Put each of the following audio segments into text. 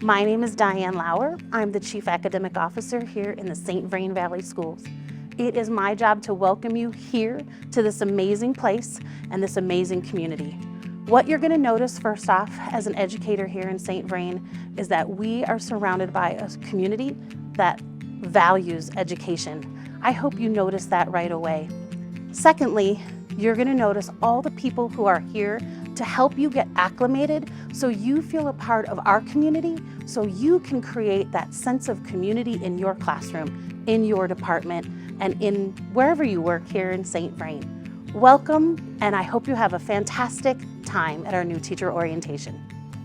My name is Diane Lauer. I'm the Chief Academic Officer here in the St. Vrain Valley Schools. It is my job to welcome you here to this amazing place and this amazing community. What you're going to notice first off as an educator here in St. Vrain is that we are surrounded by a community that values education. I hope you notice that right away. Secondly, you're going to notice all the people who are here to help you get acclimated so you feel a part of our community, so you can create that sense of community in your classroom, in your department, and in wherever you work here in St. Vrain. Welcome, and I hope you have a fantastic time at our new teacher orientation.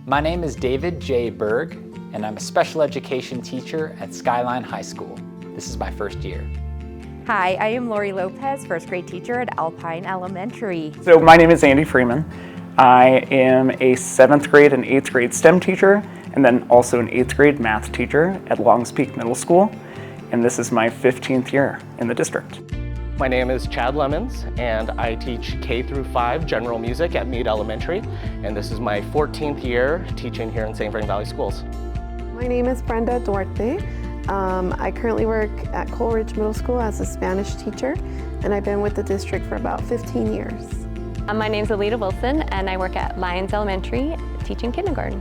My name is David J. Berg, and I'm a special education teacher at Skyline High School. This is my first year. Hi, I am Lori Lopez, first grade teacher at Alpine Elementary. So my name is Andy Freeman. I am a 7th grade and 8th grade STEM teacher, and then also an 8th grade math teacher at Longs Peak Middle School. And this is my 15th year in the district. My name is Chad Lemons, and I teach K through 5 general music at Meade Elementary, and this is my 14th year teaching here in St. Vrain Valley Schools. My name is Brenda Duarte. I currently work at Coleridge Middle School as a Spanish teacher, and I've been with the district for about 15 years. My name is Alita Wilson, and I work at Lyons Elementary teaching kindergarten.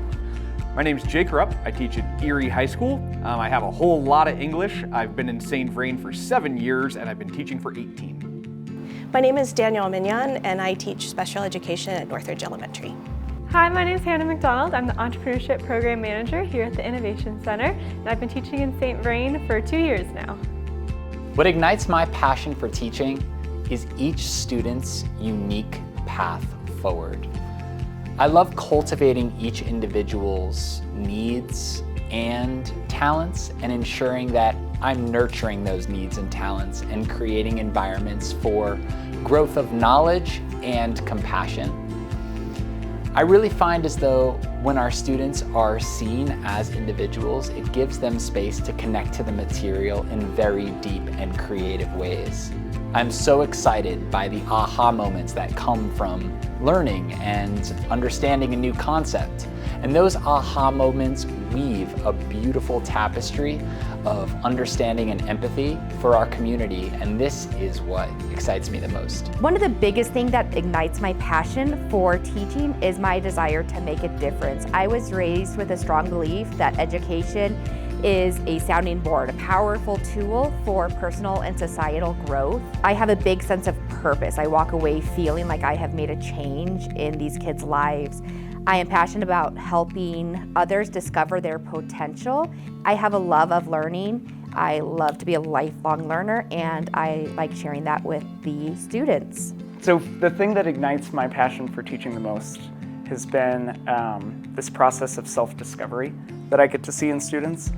My name is Jake Rupp. I teach at Erie High School. I have a whole lot of English. I've been in St. Vrain for 7 years, and I've been teaching for 18. My name is Danielle Mignon, and I teach special education at Northridge Elementary. Hi, my name is Hannah McDonald. I'm the Entrepreneurship Program Manager here at the Innovation Center, and I've been teaching in St. Vrain for 2 years now. What ignites my passion for teaching is each student's unique path forward. I love cultivating each individual's needs and talents and ensuring that I'm nurturing those needs and talents and creating environments for growth of knowledge and compassion. I really find as though when our students are seen as individuals, it gives them space to connect to the material in very deep and creative ways. I'm so excited by the aha moments that come from learning and understanding a new concept. And those aha moments weave a beautiful tapestry of understanding and empathy for our community, and this is what excites me the most. One of the biggest things that ignites my passion for teaching is my desire to make a difference. I was raised with a strong belief that education is a sounding board, a powerful tool for personal and societal growth. I have a big sense of purpose. I walk away feeling like I have made a change in these kids' lives. I am passionate about helping others discover their potential. I have a love of learning. I love to be a lifelong learner, and I like sharing that with the students. So the thing that ignites my passion for teaching the most has been this process of self-discovery that I get to see in students.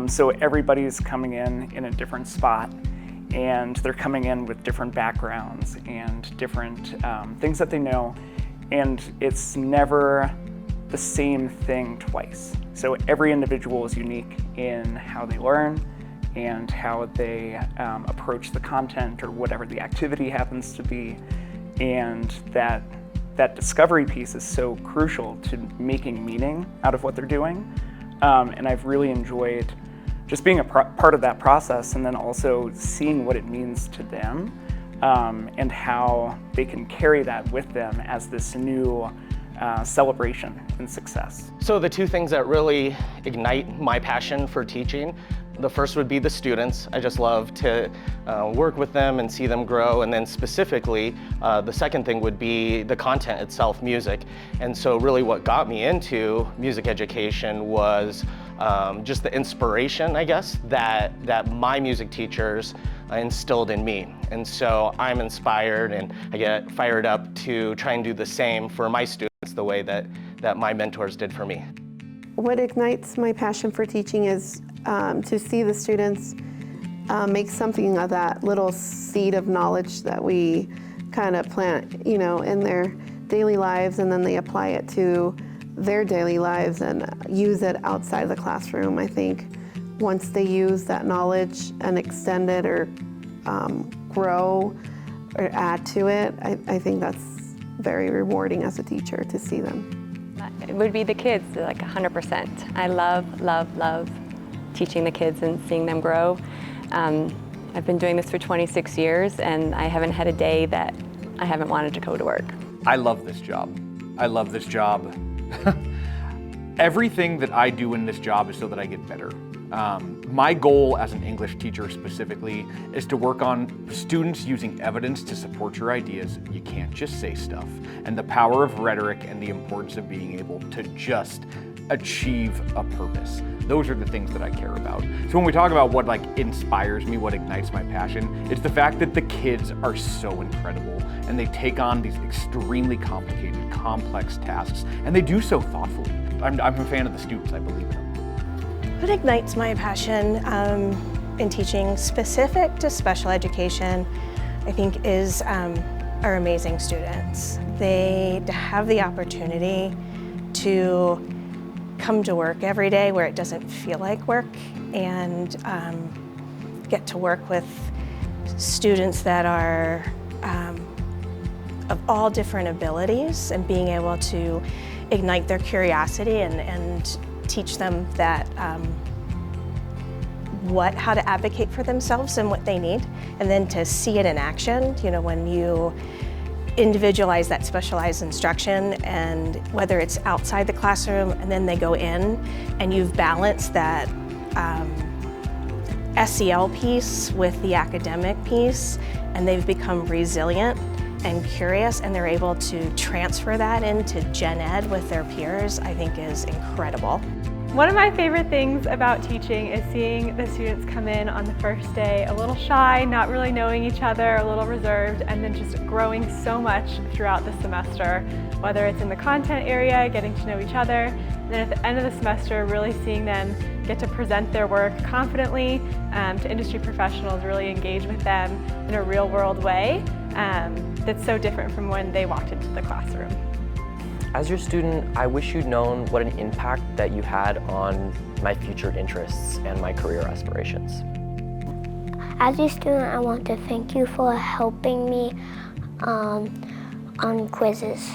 So everybody's coming in a different spot, and they're coming in with different backgrounds and different things that they know, and it's never the same thing twice. So every individual is unique in how they learn and how they approach the content or whatever the activity happens to be, and that discovery piece is so crucial to making meaning out of what they're doing. And I've really enjoyed just being a part of that process, and then also seeing what it means to them and how they can carry that with them as this new celebration and success. So the two things that really ignite my passion for teaching, the first would be the students. I just love to work with them and see them grow. And then specifically, the second thing would be the content itself, music. And so really what got me into music education was just the inspiration, I guess, that my music teachers instilled in me. And so I'm inspired and I get fired up to try and do the same for my students the way that my mentors did for me. What ignites my passion for teaching is to see the students make something of that little seed of knowledge that we kind of plant, in their daily lives, and then they apply it to their daily lives and use it outside of the classroom. I think once they use that knowledge and extend it or grow or add to it, I think that's very rewarding as a teacher to see them. It would be the kids, like 100%. I love, love, love teaching the kids and seeing them grow. I've been doing this for 26 years and I haven't had a day that I haven't wanted to go to work. I love this job. I love this job. Everything that I do in this job is so that I get better. My goal as an English teacher specifically is to work on students using evidence to support your ideas. You can't just say stuff. And the power of rhetoric and the importance of being able to just achieve a purpose. Those are the things that I care about. So when we talk about what inspires me, what ignites my passion, it's the fact that the kids are so incredible and they take on these extremely complicated, complex tasks, and they do so thoughtfully. I'm a fan of the students, I believe in them. What ignites my passion in teaching specific to special education, I think, is our amazing students. They have the opportunity to come to work every day where it doesn't feel like work and get to work with students that are of all different abilities and being able to ignite their curiosity and teach them that how to advocate for themselves and what they need, and then to see it in action. You know, when you individualize that specialized instruction, and whether it's outside the classroom and then they go in and you've balanced that SEL piece with the academic piece, and they've become resilient and curious, and they're able to transfer that into Gen Ed with their peers, I think is incredible. One of my favorite things about teaching is seeing the students come in on the first day a little shy, not really knowing each other, a little reserved, and then just growing so much throughout the semester, whether it's in the content area, getting to know each other, and then at the end of the semester, really seeing them get to present their work confidently to industry professionals, really engage with them in a real world way that's so different from when they walked into the classroom. As your student, I wish you'd known what an impact that you had on my future interests and my career aspirations. As your student, I want to thank you for helping me on quizzes.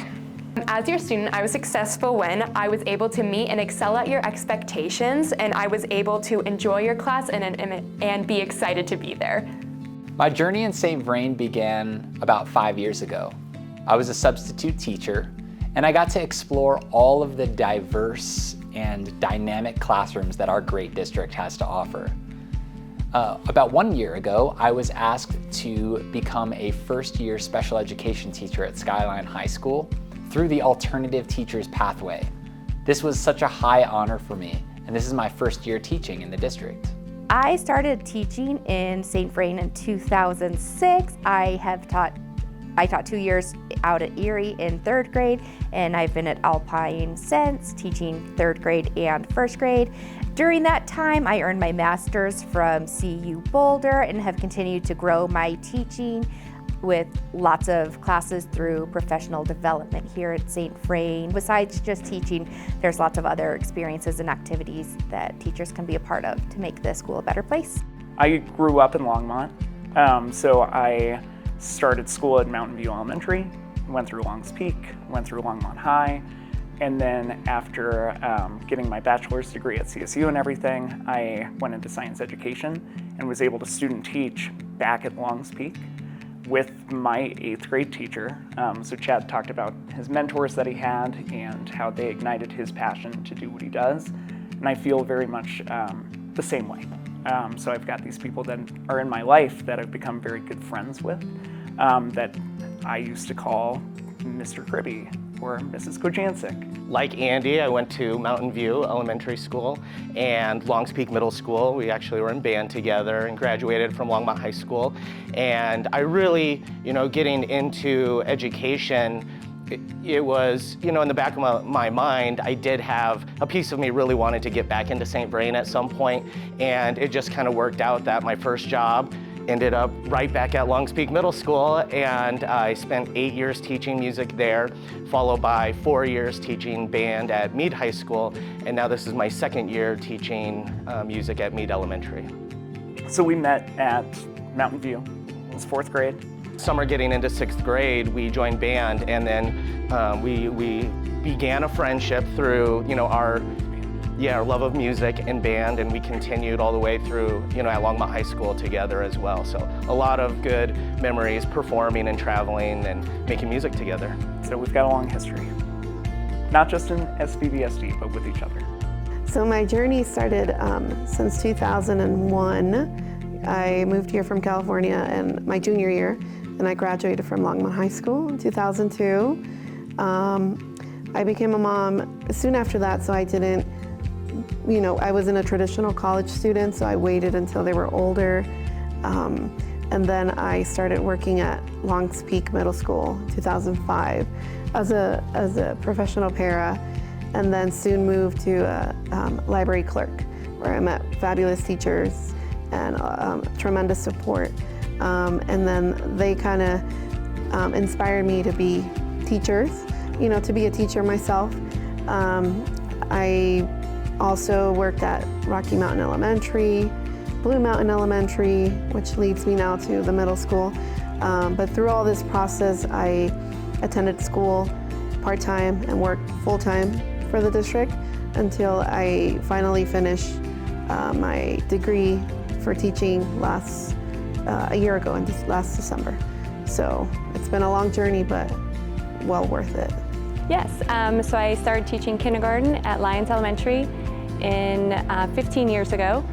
As your student, I was successful when I was able to meet and excel at your expectations, and I was able to enjoy your class and be excited to be there. My journey in St. Vrain began about 5 years ago. I was a substitute teacher, and I got to explore all of the diverse and dynamic classrooms that our great district has to offer. About 1 year ago, I was asked to become a first-year special education teacher at Skyline High School through the Alternative Teachers Pathway. This was such a high honor for me, and this is my first year teaching in the district. I started teaching in St. Vrain in 2006. I taught 2 years out at Erie in 3rd grade, and I've been at Alpine since, teaching 3rd grade and 1st grade. During that time, I earned my master's from CU Boulder and have continued to grow my teaching with lots of classes through professional development here at St. Vrain. Besides just teaching, there's lots of other experiences and activities that teachers can be a part of to make the school a better place. I grew up in Longmont, so I started school at Mountain View Elementary, went through Longs Peak, went through Longmont High, and then after getting my bachelor's degree at CSU and everything, I went into science education and was able to student teach back at Longs Peak with my 8th grade teacher. So Chad talked about his mentors that he had and how they ignited his passion to do what he does, and I feel very much the same way. So I've got these people that are in my life that I've become very good friends with, that I used to call Mr. Kribbe or Mrs. Kojancic. Like Andy, I went to Mountain View Elementary School and Longs Peak Middle School. We actually were in band together and graduated from Longmont High School. And I really, getting into education, it was, in the back of my mind, I did have a piece of me really wanted to get back into St. Vrain at some point, and it just kind of worked out that my first job ended up right back at Longs Peak Middle School, and I spent 8 years teaching music there, followed by 4 years teaching band at Meade High School, and now this is my 2nd year teaching music at Meade Elementary. So we met at Mountain View, It's 4th grade. Summer getting into 6th grade, we joined band, and then we began a friendship through, our love of music and band, and we continued all the way through, at Longmont High School together as well. So a lot of good memories performing and traveling and making music together. So we've got a long history, not just in SVVSD, but with each other. So my journey started since 2001. I moved here from California in my junior year, and I graduated from Longmont High School in 2002. I became a mom soon after that, so I didn't, I wasn't a traditional college student, so I waited until they were older. And then I started working at Longs Peak Middle School in 2005 as a professional para, and then soon moved to a library clerk, where I met fabulous teachers and tremendous support. And then they kind of inspired me to be teachers, to be a teacher myself. I also worked at Rocky Mountain Elementary, Blue Mountain Elementary, which leads me now to the middle school. But through all this process, I attended school part-time and worked full-time for the district until I finally finished my degree for teaching a year ago, last December. So it's been a long journey, but well worth it. Yes, so I started teaching kindergarten at Lyons Elementary 15 years ago.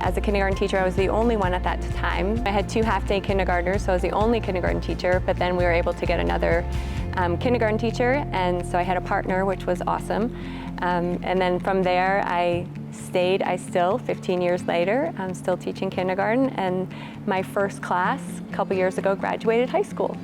As a kindergarten teacher, I was the only one at that time. I had 2 half-day kindergartners, so I was the only kindergarten teacher, but then we were able to get another kindergarten teacher, and so I had a partner, which was awesome. And then from there, I stayed. 15 years later, I'm still teaching kindergarten, and my first class a couple years ago graduated high school.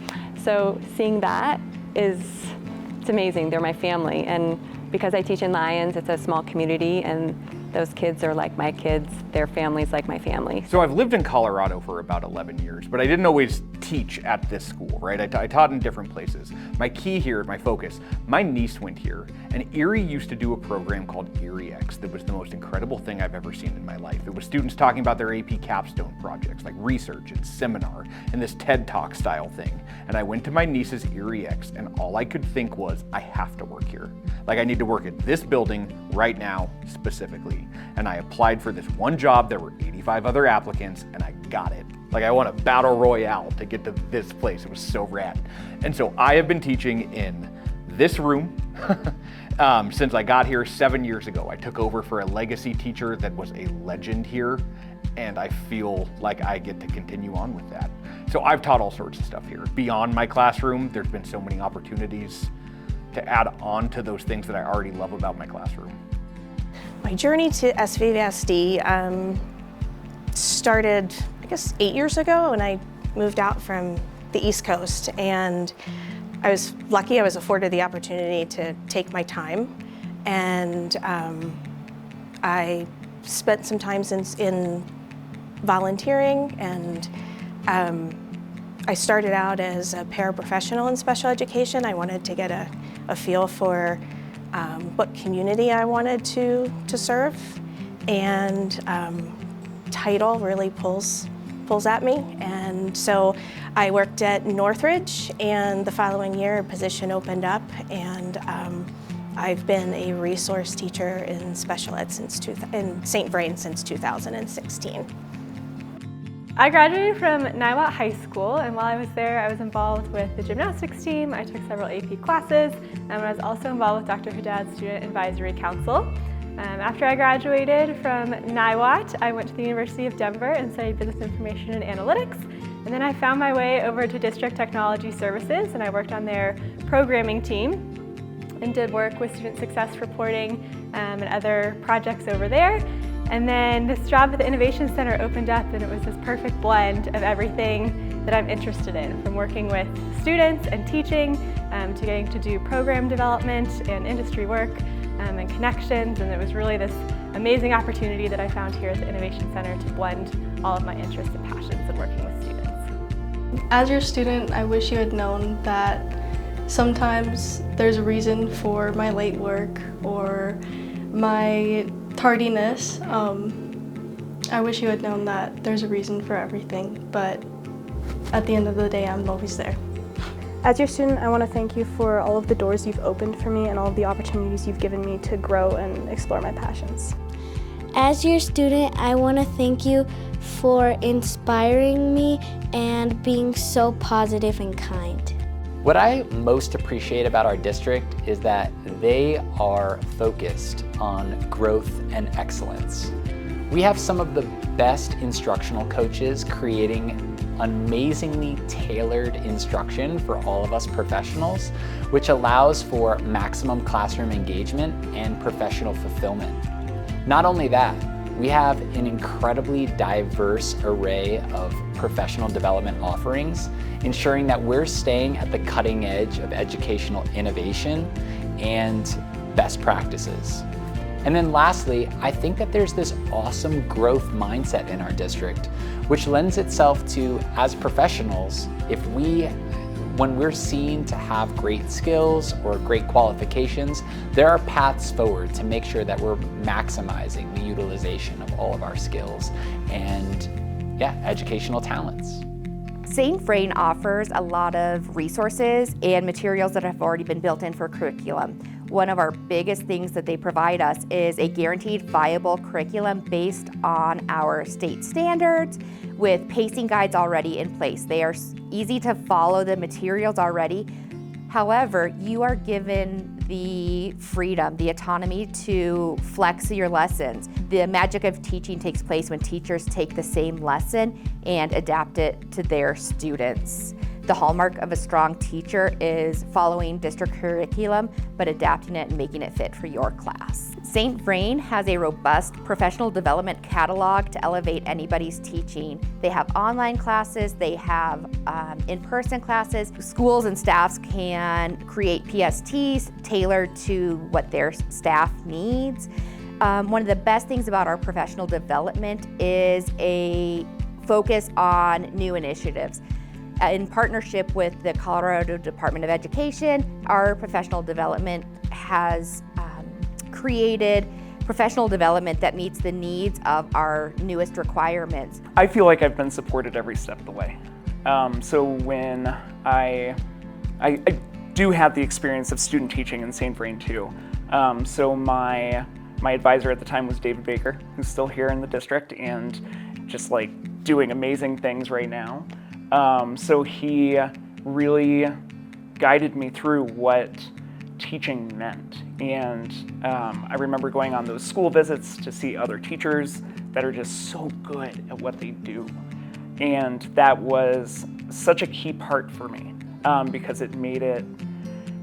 So seeing that it's amazing. They're my family, and because I teach in Lyons, it's a small community, and those kids are like my kids, their family's like my family. So I've lived in Colorado for about 11 years, but I didn't always teach at this school, right? I taught in different places. My key here, my focus, my niece went here, and Erie used to do a program called ErieX that was the most incredible thing I've ever seen in my life. It was students talking about their AP capstone projects, like research and seminar, and this TED Talk style thing. And I went to my niece's ErieX, and all I could think was, I have to work here. Like, I need to work at this building right now, specifically. And I applied for this one job. There were 85 other applicants, and I got it. Like, I won a battle royale to get to this place. It was so rad. And so I have been teaching in this room since I got here 7 years ago. I took over for a legacy teacher that was a legend here, and I feel like I get to continue on with that. So I've taught all sorts of stuff here. Beyond my classroom, there's been so many opportunities to add on to those things that I already love about my classroom. My journey to SVVSD started, I guess, 8 years ago when I moved out from the East Coast, and I was lucky I was afforded the opportunity to take my time, and I spent some time in volunteering, and I started out as a paraprofessional in special education. I wanted to get a feel for what community I wanted to serve, and title really pulls at me. And so I worked at Northridge, and the following year a position opened up, and I've been a resource teacher in special ed in St. Vrain since 2016. I graduated from Niwot High School, and while I was there, I was involved with the gymnastics team. I took several AP classes, and I was also involved with Dr. Haddad's Student Advisory Council. After I graduated from Niwot, I went to the University of Denver and studied business information and analytics. And then I found my way over to District Technology Services, and I worked on their programming team and did work with student success reporting and other projects over there. And then this job at the Innovation Center opened up, and it was this perfect blend of everything that I'm interested in, from working with students and teaching to getting to do program development and industry work and connections. And it was really this amazing opportunity that I found here at the Innovation Center to blend all of my interests and passions in working with students. As your student, I wish you had known that sometimes there's a reason for my late work or my tardiness. I wish you had known that there's a reason for everything, but at the end of the day, I'm always there. As your student, I want to thank you for all of the doors you've opened for me and all of the opportunities you've given me to grow and explore my passions. As your student, I want to thank you for inspiring me and being so positive and kind. What I most appreciate about our district is that they are focused on growth and excellence. We have some of the best instructional coaches creating amazingly tailored instruction for all of us professionals, which allows for maximum classroom engagement and professional fulfillment. Not only that, we have an incredibly diverse array of professional development offerings, ensuring that we're staying at the cutting edge of educational innovation and best practices. And then lastly, I think that there's this awesome growth mindset in our district, which lends itself to, as professionals, when we're seen to have great skills or great qualifications, there are paths forward to make sure that we're maximizing the utilization of all of our skills and, educational talents. St. Vrain offers a lot of resources and materials that have already been built in for curriculum. One of our biggest things that they provide us is a guaranteed viable curriculum based on our state standards with pacing guides already in place. They are easy to follow, the materials already. However, you are given the freedom, the autonomy to flex your lessons. The magic of teaching takes place when teachers take the same lesson and adapt it to their students. The hallmark of a strong teacher is following district curriculum, but adapting it and making it fit for your class. St. Vrain has a robust professional development catalog to elevate anybody's teaching. They have online classes, they have in-person classes. Schools and staffs can create PSTs tailored to what their staff needs. One of the best things about our professional development is a focus on new initiatives. In partnership with the Colorado Department of Education, our professional development has created professional development that meets the needs of our newest requirements. I feel like I've been supported every step of the way. So when I do have the experience of student teaching in St. Vrain too. So my advisor at the time was David Baker, who's still here in the district and just like doing amazing things right now. So he really guided me through what teaching meant. And I remember going on those school visits to see other teachers that are just so good at what they do. And that was such a key part for me because it made it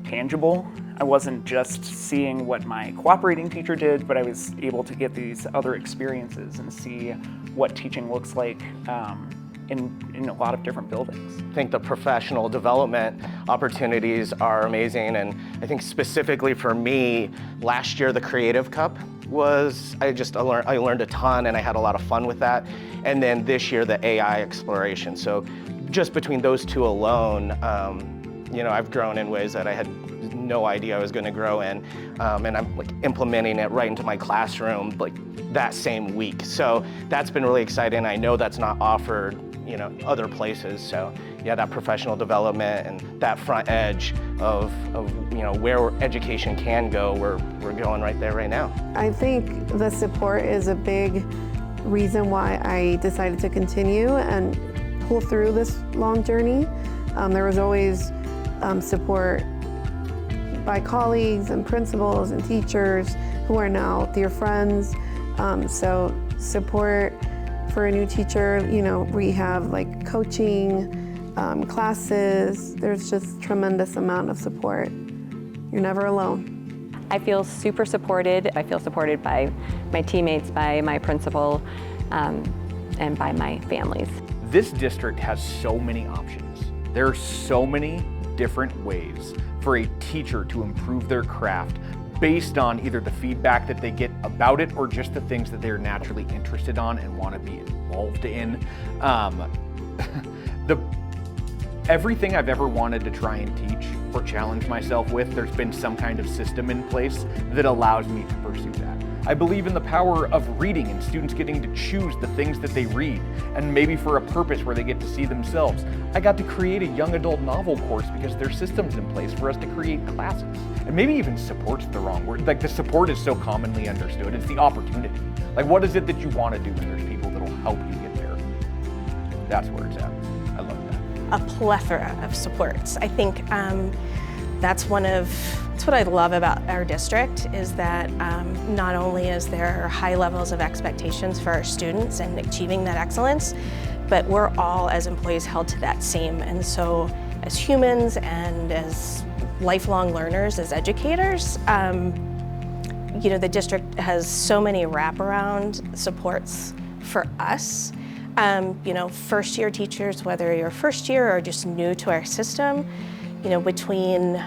tangible. I wasn't just seeing what my cooperating teacher did, but I was able to get these other experiences and see what teaching looks like in a lot of different buildings. I think the professional development opportunities are amazing, and I think specifically for me, last year the Creative Cup was, I learned a ton and I had a lot of fun with that. And then this year the AI exploration. So just between those two alone, I've grown in ways that I had no idea I was going to grow in, and I'm like implementing it right into my classroom like that same week. So that's been really exciting. I know that's not offered other places. So yeah, that professional development and that front edge of where education can go, we're going right there right now. I think the support is a big reason why I decided to continue and pull through this long journey. There was always support by colleagues and principals and teachers who are now dear friends. So support for a new teacher, we have like coaching, classes. There's just tremendous amount of support. You're never alone. I feel super supported. I feel supported by my teammates, by my principal, and by my families. This district has so many options. There are so many different ways for a teacher to improve their craft based on either the feedback that they get about it or just the things that they're naturally interested on and want to be involved in. Everything I've ever wanted to try and teach, or challenge myself with, there's been some kind of system in place that allows me to pursue that. I believe in the power of reading and students getting to choose the things that they read, and maybe for a purpose where they get to see themselves. I got to create a young adult novel course because there's systems in place for us to create classes. And maybe even support's the wrong word. Like, the support is so commonly understood. It's the opportunity. Like, what is it that you want to do, and there's people that'll help you get there. That's where it's at. I love that. A plethora of supports. I think that's what I love about our district, is that not only is there high levels of expectations for our students and achieving that excellence, but we're all as employees held to that same. And so as humans and as lifelong learners, as educators, you know, the district has so many wraparound supports for us. You know, first year teachers, whether you're first year or just new to our system, you know, between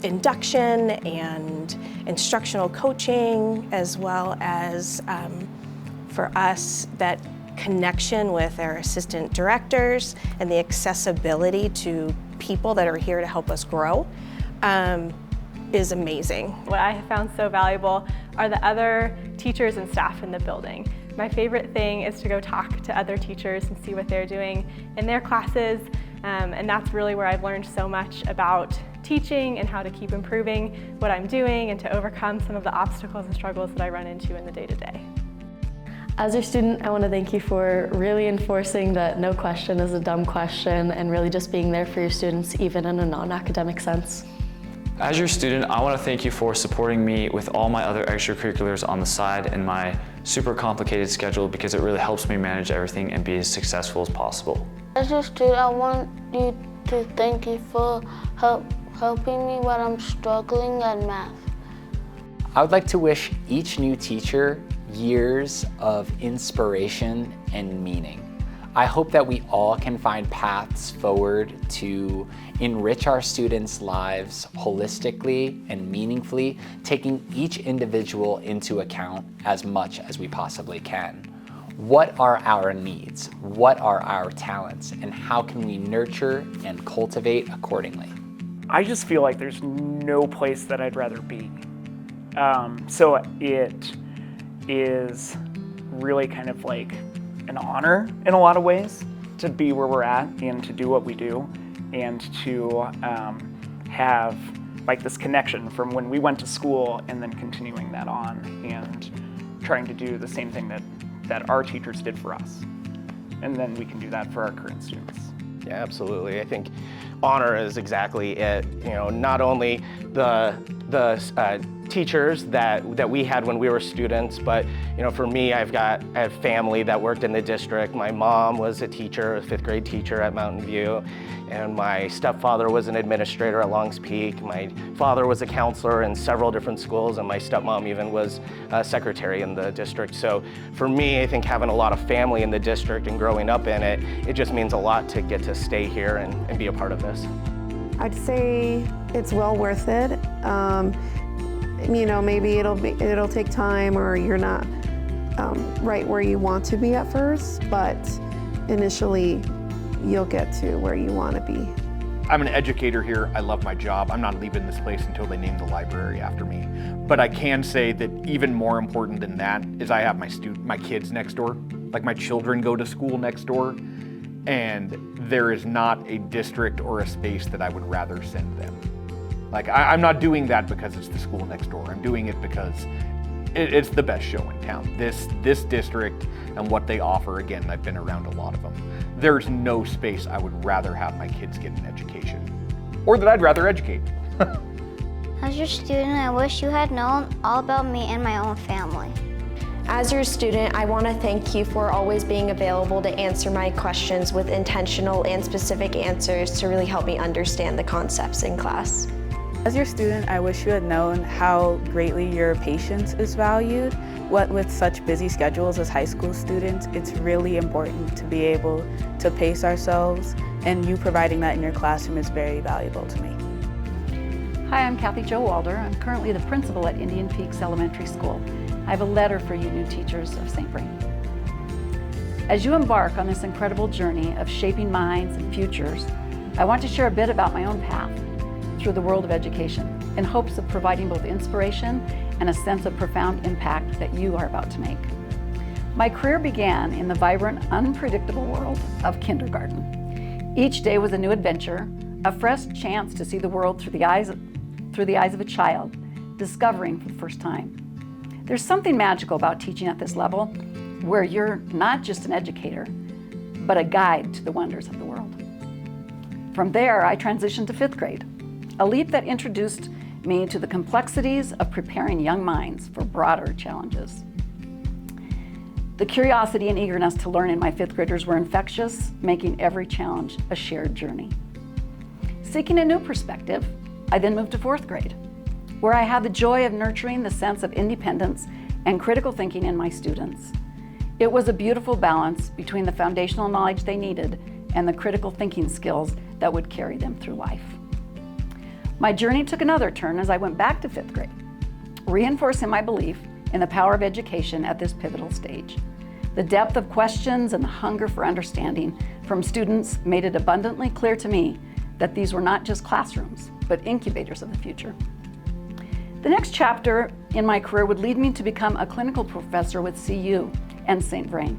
induction and instructional coaching, as well as for us, that connection with our assistant directors and the accessibility to people that are here to help us grow is amazing. What I have found so valuable are the other teachers and staff in the building. My favorite thing is to go talk to other teachers and see what they're doing in their classes, and that's really where I've learned so much about teaching and how to keep improving what I'm doing and to overcome some of the obstacles and struggles that I run into in the day-to-day. As your student, I want to thank you for really enforcing that no question is a dumb question and really just being there for your students, even in a non-academic sense. As your student, I want to thank you for supporting me with all my other extracurriculars on the side and my super complicated schedule, because it really helps me manage everything and be as successful as possible. As your student, I want you to thank you for helping me when I'm struggling at math. I would like to wish each new teacher years of inspiration and meaning. I hope that we all can find paths forward to enrich our students' lives holistically and meaningfully, taking each individual into account as much as we possibly can. What are our needs? What are our talents? And how can we nurture and cultivate accordingly? I just feel like there's no place that I'd rather be. So it is really kind of like an honor in a lot of ways to be where we're at and to do what we do, and to have like this connection from when we went to school and then continuing that on and trying to do the same thing that our teachers did for us. And then we can do that for our current students. Yeah, absolutely. I think honor is exactly it. You know, not only the teachers that we had when we were students, but you know, for me, I have family that worked in the district. My mom was a teacher, a 5th grade teacher at Mountain View, and my stepfather was an administrator at Longs Peak. My father was a counselor in several different schools, and my stepmom even was a secretary in the district. So for me, I think having a lot of family in the district and growing up in it, it just means a lot to get to stay here and be a part of this. I'd say it's well worth it. You know, maybe it'll take time, or you're not right where you want to be at first, but initially you'll get to where you want to be. I'm an educator here. I love my job. I'm not leaving this place until they name the library after me. But I can say that even more important than that is I have my kids next door. Like, my children go to school next door, and there is not a district or a space that I would rather send them. Like, I'm not doing that because it's the school next door. I'm doing it because it's the best show in town. This district and what they offer, again, I've been around a lot of them. There's no space I would rather have my kids get an education, or that I'd rather educate. As your student, I wish you had known all about me and my own family. As your student, I want to thank you for always being available to answer my questions with intentional and specific answers to really help me understand the concepts in class. As your student, I wish you had known how greatly your patience is valued. What with such busy schedules as high school students, it's really important to be able to pace ourselves, and you providing that in your classroom is very valuable to me. Hi, I'm Kathy Jo Walder. I'm currently the principal at Indian Peaks Elementary School. I have a letter for you new teachers of St. Vrain. As you embark on this incredible journey of shaping minds and futures, I want to share a bit about my own path through the world of education in hopes of providing both inspiration and a sense of profound impact that you are about to make. My career began in the vibrant, unpredictable world of kindergarten. Each day was a new adventure, a fresh chance to see the world through the eyes of a child, discovering for the first time. There's something magical about teaching at this level, where you're not just an educator, but a guide to the wonders of the world. From there, I transitioned to 5th grade, a leap that introduced me to the complexities of preparing young minds for broader challenges. The curiosity and eagerness to learn in my 5th graders were infectious, making every challenge a shared journey. Seeking a new perspective, I then moved to 4th grade, where I had the joy of nurturing the sense of independence and critical thinking in my students. It was a beautiful balance between the foundational knowledge they needed and the critical thinking skills that would carry them through life. My journey took another turn as I went back to 5th grade, reinforcing my belief in the power of education at this pivotal stage. The depth of questions and the hunger for understanding from students made it abundantly clear to me that these were not just classrooms, but incubators of the future. The next chapter in my career would lead me to become a clinical professor with CU and St. Vrain,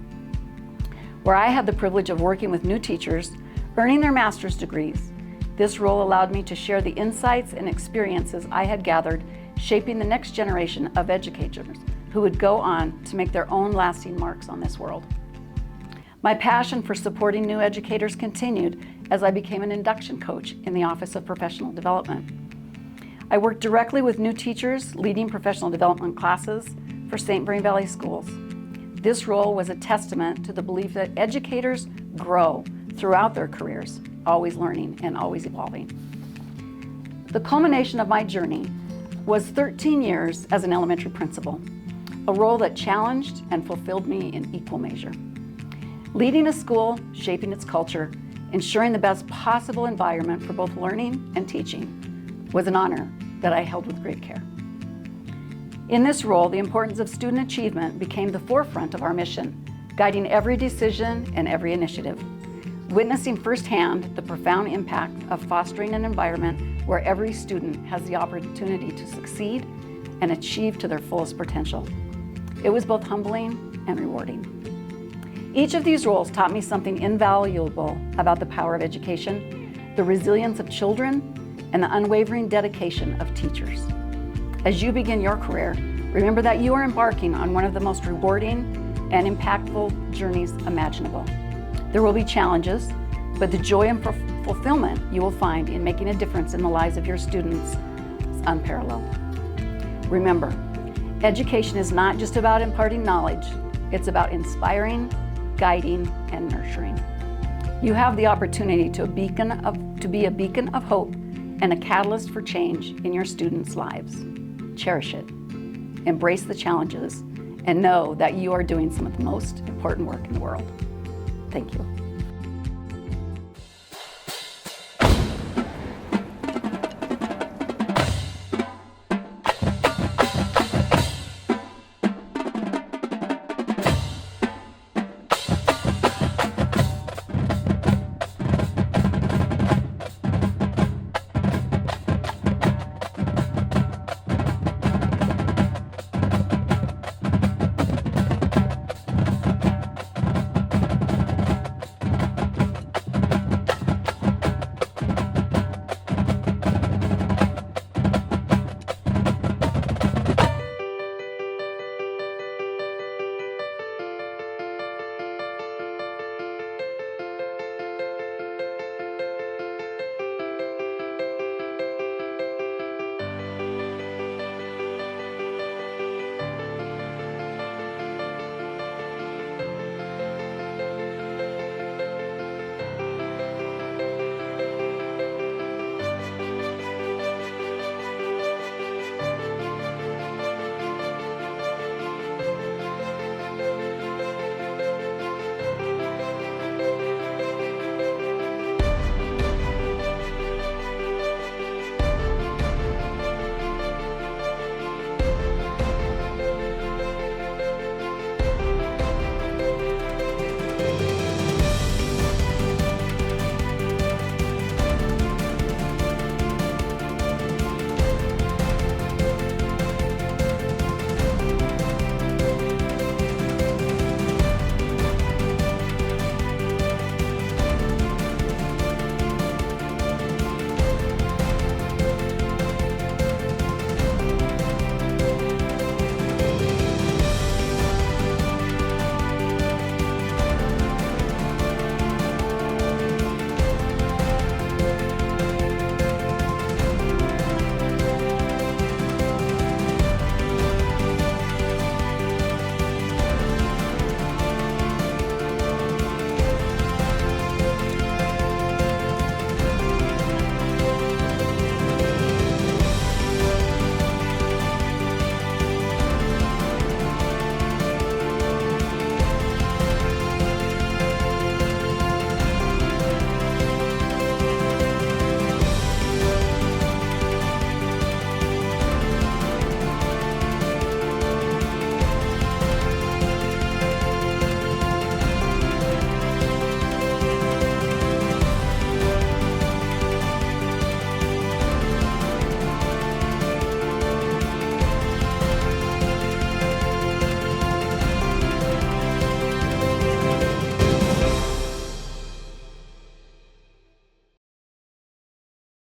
where I had the privilege of working with new teachers, earning their master's degrees. This role allowed me to share the insights and experiences I had gathered, shaping the next generation of educators who would go on to make their own lasting marks on this world. My passion for supporting new educators continued as I became an induction coach in the Office of Professional Development. I worked directly with new teachers, leading professional development classes for St. Vrain Valley Schools. This role was a testament to the belief that educators grow throughout their careers, always learning and always evolving. The culmination of my journey was 13 years as an elementary principal, a role that challenged and fulfilled me in equal measure. Leading a school, shaping its culture, ensuring the best possible environment for both learning and teaching was an honor that I held with great care. In this role, the importance of student achievement became the forefront of our mission, guiding every decision and every initiative, witnessing firsthand the profound impact of fostering an environment where every student has the opportunity to succeed and achieve to their fullest potential. It was both humbling and rewarding. Each of these roles taught me something invaluable about the power of education, the resilience of children, and the unwavering dedication of teachers. As you begin your career, remember that you are embarking on one of the most rewarding and impactful journeys imaginable. There will be challenges, but the joy and fulfillment you will find in making a difference in the lives of your students is unparalleled. Remember, education is not just about imparting knowledge, it's about inspiring, guiding, and nurturing. You have the opportunity to be a beacon of hope and a catalyst for change in your students' lives. Cherish it, embrace the challenges, and know that you are doing some of the most important work in the world. Thank you.